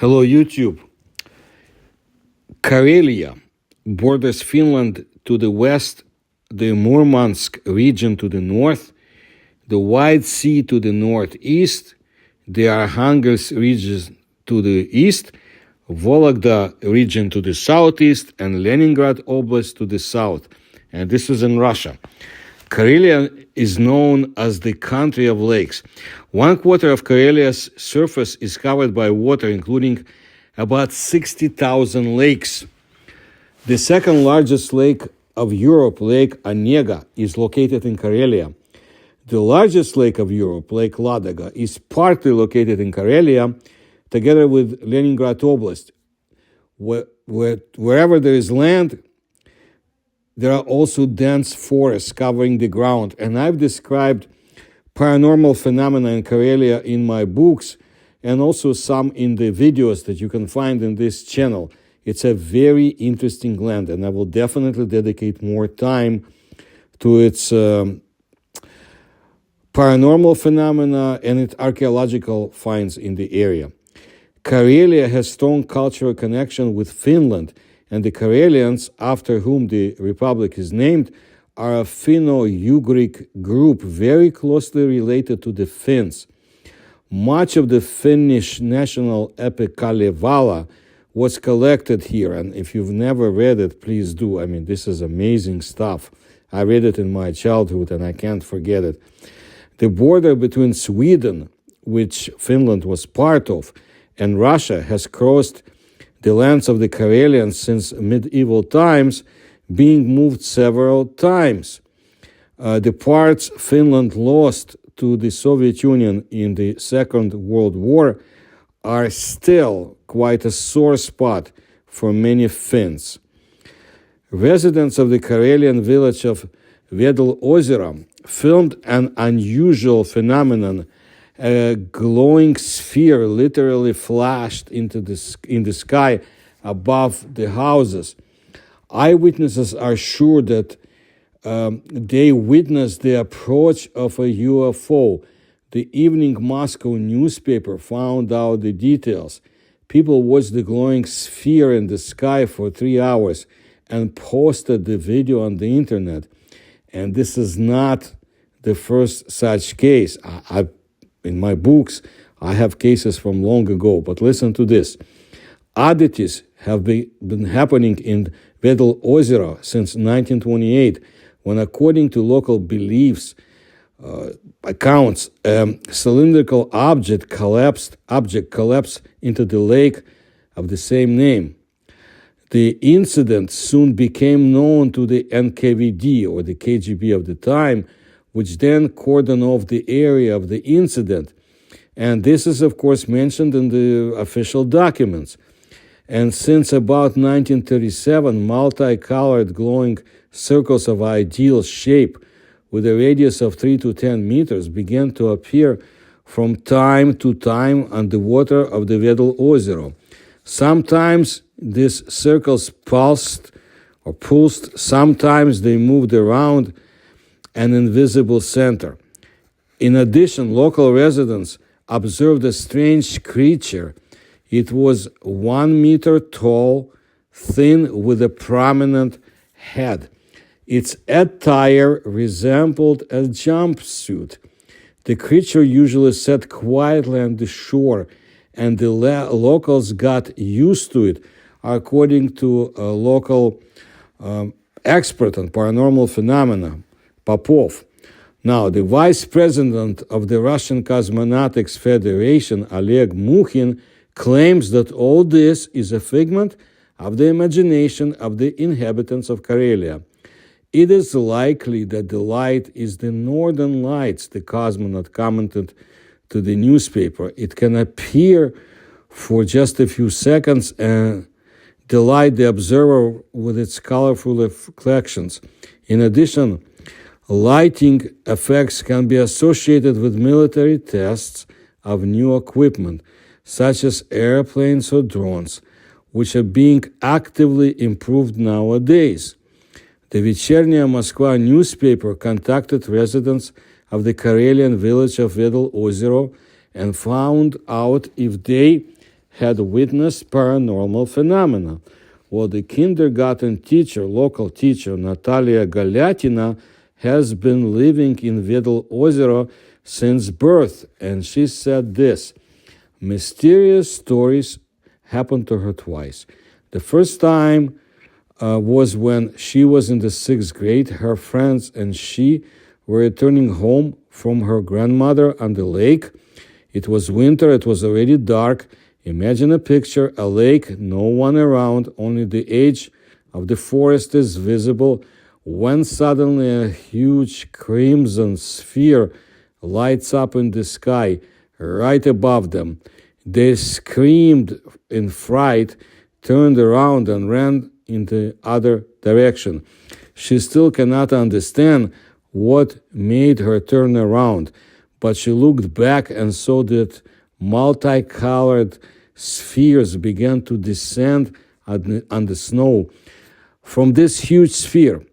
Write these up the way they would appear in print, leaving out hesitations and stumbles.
Hello, YouTube. Karelia borders Finland to the west, the Murmansk region to the north, the White Sea to the northeast, the Arkhangelsk region to the east, Vologda region to the southeast, and Leningrad Oblast to the south. And this is in Russia. Karelia is known as the country of lakes. 1/4 of Karelia's surface is covered by water, including about 60,000 lakes. The second largest lake of Europe, Lake Onega, is located in Karelia. The largest lake of Europe, Lake Ladoga, is partly located in Karelia, together with Leningrad Oblast. Wherever there is land, there are also dense forests covering the ground. And I've described paranormal phenomena in Karelia in my books and also some in the videos that you can find in this channel. It's a very interesting land, and I will definitely dedicate more time to its paranormal phenomena and its archaeological finds in the area. Karelia has strong cultural connection with Finland, and the Karelians, after whom the republic is named, are a Finno-Ugric group very closely related to the Finns. Much of the Finnish national epic Kalevala was collected here, and if you've never read it, please do. I mean, this is amazing stuff. I read it in my childhood, and I can't forget it. The border between Sweden, which Finland was part of, and Russia has crossed the lands of the Karelians since medieval times, being moved several times. The parts Finland lost to the Soviet Union in the Second World War are still quite a sore spot for many Finns. Residents of the Karelian village of Vedlozero filmed an unusual phenomenon. A glowing sphere literally flashed in the sky above the houses. Eyewitnesses are sure that they witnessed the approach of a UFO. The Evening Moscow newspaper found out the details. People watched the glowing sphere in the sky for 3 hours and posted the video on the internet. And this is not the first such case. In my books, I have cases from long ago, but listen to this. Oddities have been happening in Vedlozero since 1928, when, according to local beliefs, accounts, a cylindrical object collapsed into the lake of the same name. The incident soon became known to the NKVD, or the KGB of the time, which then cordoned off the area of the incident. And this is, of course, mentioned in the official documents. And since about 1937, multicolored glowing circles of ideal shape with a radius of 3 to 10 meters began to appear from time to time on the water of the Vedlozero. Sometimes these circles pulsed, sometimes they moved around an invisible center. In addition, local residents observed a strange creature. It was 1 meter tall, thin, with a prominent head. Its attire resembled a jumpsuit. The creature usually sat quietly on the shore, and the locals got used to it, according to a local expert on paranormal phenomena, Popov. Now, the vice president of the Russian Cosmonautics Federation, Oleg Mukhin, claims that all this is a figment of the imagination of the inhabitants of Karelia. It is likely that the light is the northern lights, the cosmonaut commented to the newspaper. It can appear for just a few seconds and delight the observer with its colorful reflections. In addition, lighting effects can be associated with military tests of new equipment, such as airplanes or drones, which are being actively improved nowadays. The Вечерняя Moskva newspaper contacted residents of the Karelian village of Vedlozero and found out if they had witnessed paranormal phenomena. Well, the kindergarten teacher, local teacher, Natalia Galyatina, has been living in Vedlozero since birth, and she said this: mysterious stories happened to her twice. The first time was when she was in the 6th grade. Her friends and she were returning home from her grandmother on the lake. It was winter, it was already dark. Imagine a picture, a lake, no one around, only the edge of the forest is visible, when suddenly a huge crimson sphere lights up in the sky right above them. They screamed in fright, turned around and ran in the other direction. She still cannot understand what made her turn around, but she looked back and saw that multicolored spheres began to descend on the snow. From this huge sphere,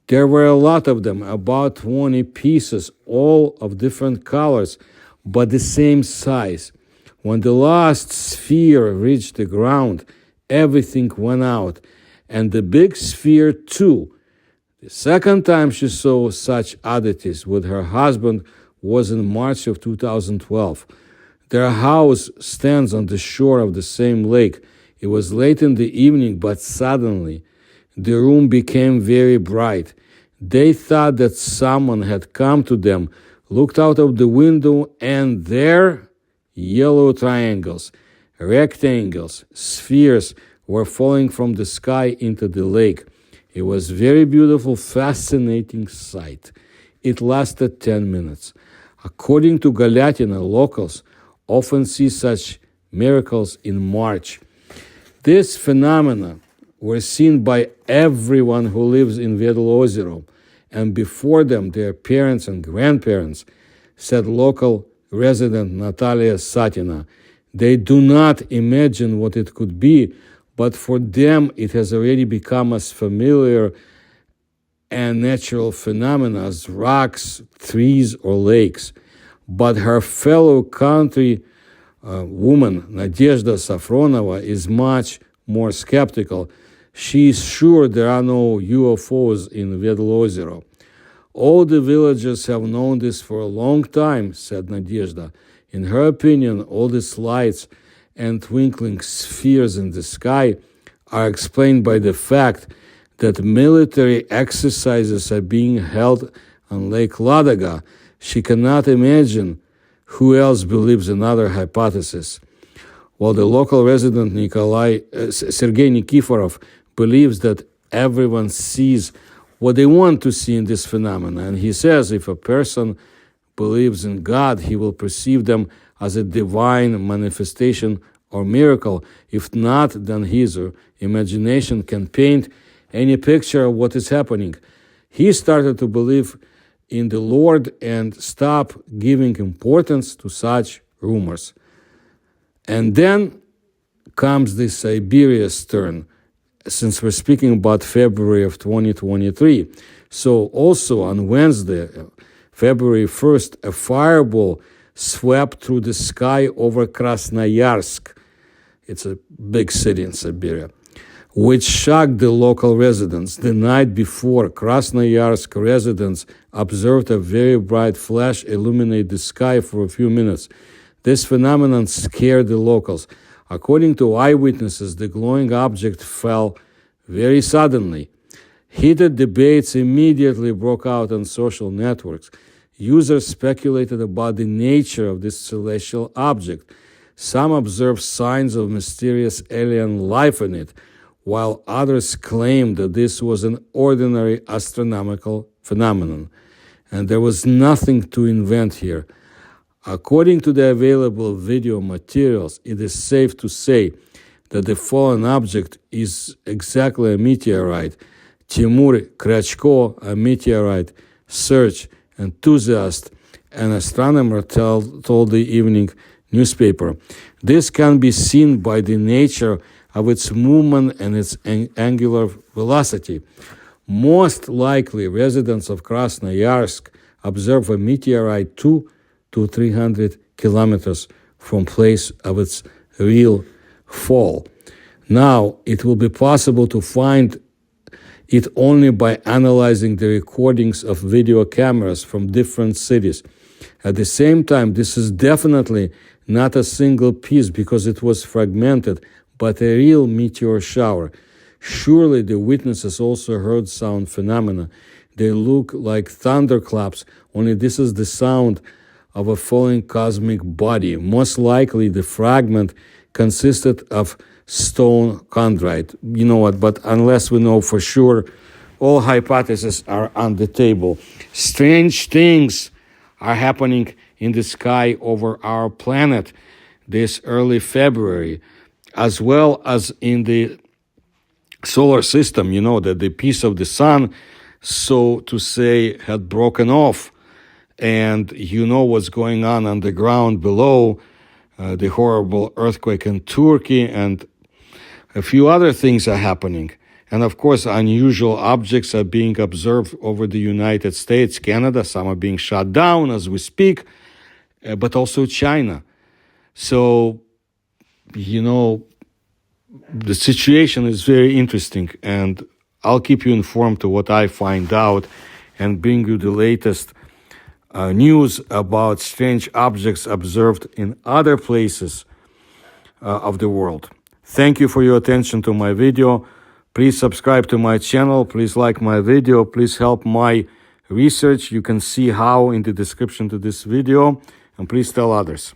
there were a lot of them, about 20 pieces, all of different colors, but the same size. When the last sphere reached the ground, everything went out, and the big sphere too. The second time she saw such oddities with her husband was in March of 2012. Their house stands on the shore of the same lake. It was late in the evening, but suddenly the room became very bright. They thought that someone had come to them, looked out of the window, and there, yellow triangles, rectangles, spheres were falling from the sky into the lake. It was very beautiful, fascinating sight. It lasted 10 minutes. According to Galyatina, locals often see such miracles in March. These phenomena were seen by everyone who lives in Vedlozero, and before them their parents and grandparents, said local resident Natalia Satina. They do not imagine what it could be, but for them it has already become as familiar and natural phenomena as rocks, trees, or lakes. But her fellow country woman, Nadezhda Safronova, is much more skeptical. She is sure there are no UFOs in Vedlozero. All the villagers have known this for a long time, said Nadezhda. In her opinion, all these lights and twinkling spheres in the sky are explained by the fact that military exercises are being held on Lake Ladoga. She cannot imagine who else believes another hypothesis. While the local resident Sergei Nikiforov believes that everyone sees what they want to see in this phenomena, and he says if a person believes in God, he will perceive them as a divine manifestation or miracle. If not, then his imagination can paint any picture of what is happening. He started to believe in the Lord and stop giving importance to such rumors. And then comes the Siberia's turn, since we're speaking about February of 2023. So also on Wednesday, February 1st, a fireball swept through the sky over Krasnoyarsk. It's a big city in Siberia, which shocked the local residents. The night before, Krasnoyarsk residents observed a very bright flash illuminate the sky for a few minutes. This phenomenon scared the locals. According to eyewitnesses, the glowing object fell very suddenly. Heated debates immediately broke out on social networks. Users speculated about the nature of this celestial object. Some observed signs of mysterious alien life in it, while others claimed that this was an ordinary astronomical phenomenon. And there was nothing to invent here. According to the available video materials, it is safe to say that the fallen object is exactly a meteorite. Timur Krachko, a meteorite search enthusiast and astronomer, told the evening newspaper. This can be seen by the nature of its movement and its angular velocity. Most likely, residents of Krasnoyarsk observe a meteorite 200 to 300 kilometers from place of its real fall. Now, it will be possible to find it only by analyzing the recordings of video cameras from different cities. At the same time, this is definitely not a single piece because it was fragmented, but a real meteor shower. Surely the witnesses also heard sound phenomena. They look like thunderclaps, only this is the sound of a falling cosmic body. Most likely the fragment consisted of stone chondrite. You know what, but unless we know for sure, all hypotheses are on the table. Strange things are happening in the sky over our planet this early February, as well as in the solar system. You know that the piece of the sun, so to say, had broken off, and you know what's going on the ground below, the horrible earthquake in Turkey, and a few other things are happening. And of course, unusual objects are being observed over the United States, Canada. Some are being shut down as we speak, but also China. So, you know, the situation is very interesting, and I'll keep you informed to what I find out and bring you the latest news about strange objects observed in other places of the world. Thank you for your attention to my video. Please subscribe to my channel. Please like my video. Please help my research. You can see how in the description to this video. And please tell others.